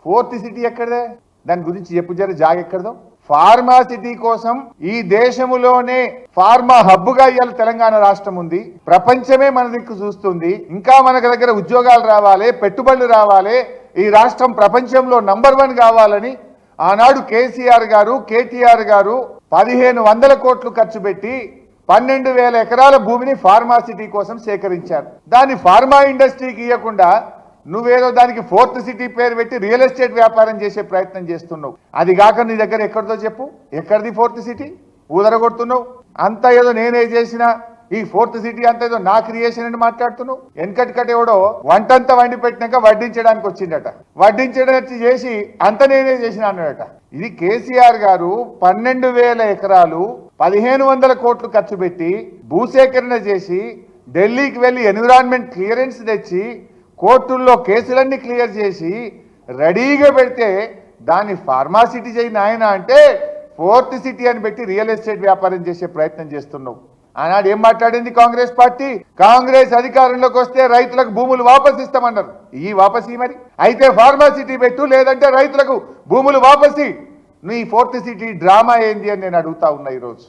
Fourth city ఎక్కడదే? దాని గురించి చెప్పు జర జాగెక్కడదో. ఫార్మా సిటీ కోసం ఈ దేశములోనే ఫార్మా హబ్ గా ఇవాళ తెలంగాణ రాష్ట్రం ఉంది. ప్రపంచమే మన దిక్కు చూస్తుంది. ఇంకా మనకు దగ్గర ఉద్యోగాలు రావాలి, పెట్టుబడులు రావాలి, ఈ రాష్ట్రం ప్రపంచంలో నంబర్ 1 కావాలని ఆనాడు కేసీఆర్ గారు, కేటీఆర్ గారు 1500 కోట్లు ఖర్చు పెట్టి 12,000 ఎకరాల భూమిని ఫార్మా సిటీ కోసం సేకరించారు. దాన్ని ఫార్మా ఇండస్ట్రీకి ఇవ్వకుండా నువ్వేదో దానికి ఫోర్త్ సిటీ పేరు పెట్టి రియల్ ఎస్టేట్ వ్యాపారం చేసే ప్రయత్నం చేస్తున్నావు. అది కాక నీ దగ్గర ఎక్కడిదో చెప్పు, ఎక్కడిది ఫోర్త్ సిటీ? ఊదరగొడుతున్నావు. అంత ఏదో నేనే చేసిన ఈ ఫోర్త్ సిటీ అంత ఏదో నా క్రియేషన్ అని మాట్లాడుతున్నావు. వెనకటికట ఎవడో వంటంతా వండి పెట్టినాక వడ్డించడానికి వచ్చిందట, వడ్డించడానికి చేసి అంత నేనే చేసిన అన్నాడట. ఇది కేసీఆర్ గారు 12,000 ఎకరాలు 1,500 కోట్లు ఖర్చు పెట్టి భూసేకరణ చేసి ఢిల్లీకి వెళ్లి ఎన్విరాన్మెంట్ క్లియరెన్స్ తెచ్చి కోర్టుల్లో కేసులన్నీ క్లియర్ చేసి రెడీగా పెడితే దాన్ని ఫార్మాసిటీ చేయి నాయన అంటే ఫోర్త్ సిటీ అని పెట్టి రియల్ ఎస్టేట్ వ్యాపారం చేసే ప్రయత్నం చేస్తున్నావు. ఆనాడు ఏం మాట్లాడింది కాంగ్రెస్ పార్టీ? కాంగ్రెస్ అధికారంలోకి వస్తే రైతులకు భూములు వాపసు ఇస్తామన్నారు. ఈ వాపసి మరి అయితే ఫార్మాసిటీ పెట్టు, లేదంటే రైతులకు భూములు వాపసి. నీ ఫోర్త్ సిటీ డ్రామా ఏంది అని నేను అడుగుతా ఉన్నా ఈరోజు.